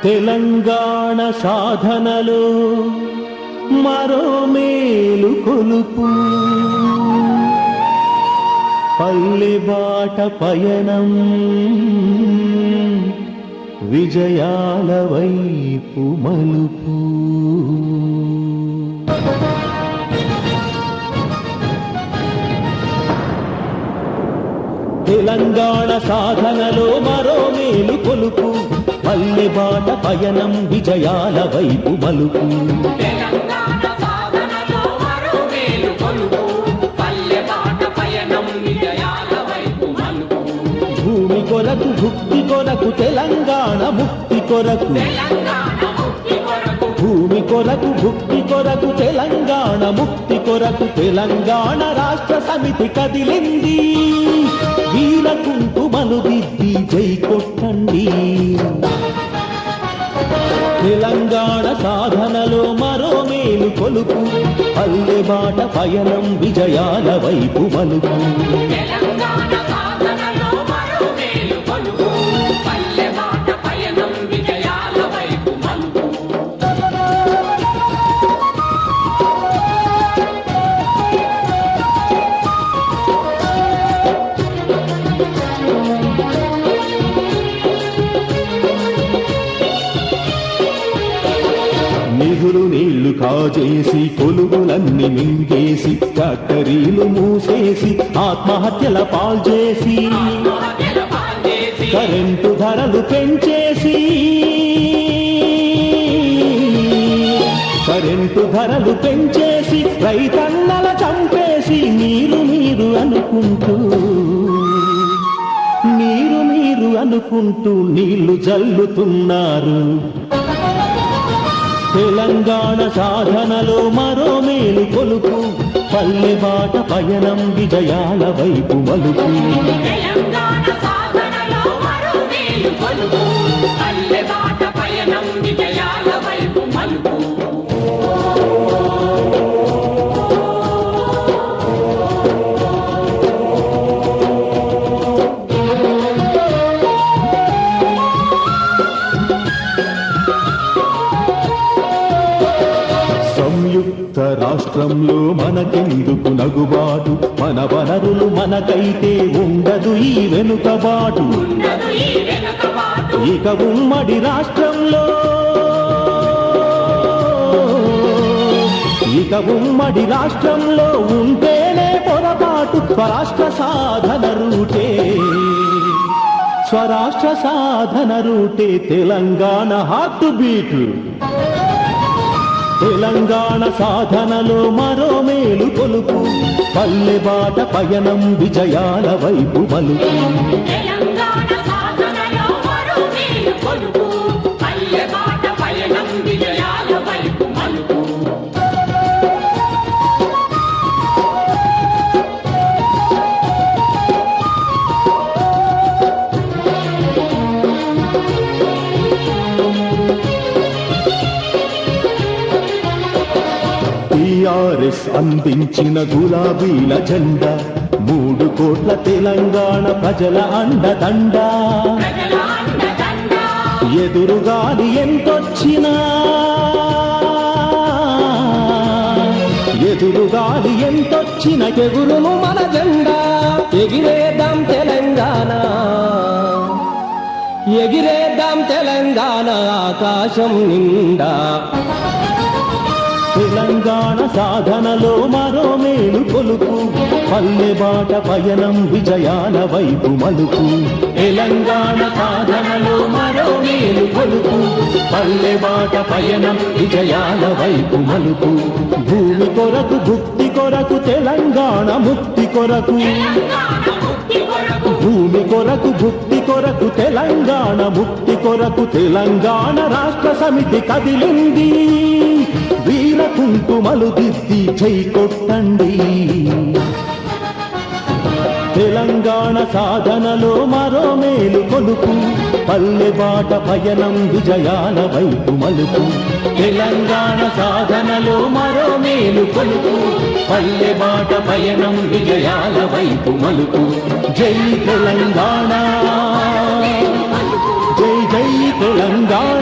తెలంగాణ సాధనలో మరో మేలు కొలుపు, పల్లె బాట పయనం విజయాల వైపు మలుపు. తెలంగాణ సాధనలో మరో మేలు కొలుపు, పల్లె బాట పయనం విజయాల వైపు మలుపు. తెలంగాణ సాధనలో మరో మేలు కొలుపు, పల్లె బాట పయనం విజయాల వైపు మలుపు. భూమి కొరకు భుక్తి కొరకు తెలంగాణ ముక్తి కొరకు, తెలంగాణ ముక్తి కొరకు, భూమి కొరకు భుక్తి కొరకు తెలంగాణ ముక్తి కొరకు తెలంగాణ రాష్ట్ర సమితి కదిలింది. వీర కుంకుమను దిద్ది జై కొట్టండి. తెలంగాణ సాధనలో మరో మేలు కొలుపు, పల్లె బాట పయనం విజయాల వైపు మలుపు. తెలంగాణ సాధనలో మరో మేలు కొలుపు, పల్లె బాట పయనం విజయాల వైపు మలుపు. నిధులు నీళ్లు కాజేసి కొలువులన్నీ మింగేసి ఫ్యాక్టరీలు మూసేసి ఆత్మహత్యల పాల్చేసి కరెంటు ధరలు పెంచేసి రైతన్నల చంపేసి మీరు అనుకుంటూ నీళ్లు జల్లుతున్నారు. తెలంగాణ సాధనలో మరో మేలు కొలుపు, పల్లె బాట పయనం విజయాల వైపు మలుపు. తెలంగాణ సాధనలో మరో మేలు కొలుపు, పల్లె బాట పయనం విజయాల వైపు మలుపు. సంయుక్త రాష్ట్రంలో మనకెందుకు నగుబాటు, మన వనరులు మనకైతే ఉండదు ఈ వెనుకబాటు. ఇక ఉమ్మడి రాష్ట్రంలో ఉంటేనే పొరపాటు. స్వరాష్ట్ర సాధన రూటే తెలంగాణ హార్ట్ బీట్. తెలంగాణ సాధనలో మరో మేలు కొలుపు, పల్లె బాట పయనం విజయాల వైపు మలుపు. తెలంగాణ సాధనలో మరో మేలు కొలుపు, పల్లె బాట పయనం విజయాల వైపు మలుపు. టిఆర్ఎస్ అందించిన గులాబీల జెండా, 3 కోట్ల తెలంగాణ ప్రజల అండదండ. ఎదురుగాలి ఎంతొచ్చినా ఎగురును మన జెండా. ఎగిరేద్దాం తెలంగాణ ఆకాశం నిండా. తెలంగాణ సాధనలో మరో మేలు కొలుపు, పల్లె బాట పయనం విజయాల వైపు మలుపు. తెలంగాణ సాధనలో మరో మేలు కొలుపు, పల్లె బాట పయనం విజయాల వైపు మలుపు. భూమి కొరకు భుక్తి కొరకు తెలంగాణ ముక్తి కొరకు, భూమి కొరకు భుక్తి కొరకు తెలంగాణ ముక్తి కొరకు తెలంగాణ రాష్ట్ర సమితి కదిలింది. వీర కుంకుమలు దిద్ది జై కొట్టండి. తెలంగాణ సాధనలో మరో మేలు కొలుపు, పల్లె బాట పయనం విజయాల వైపు మలుపు. తెలంగాణ సాధనలో మరో మేలు కొలుపు, పల్లె బాట పయనం విజయాల వైపు మలుపు. జై తెలంగాణ. తెలంగాణ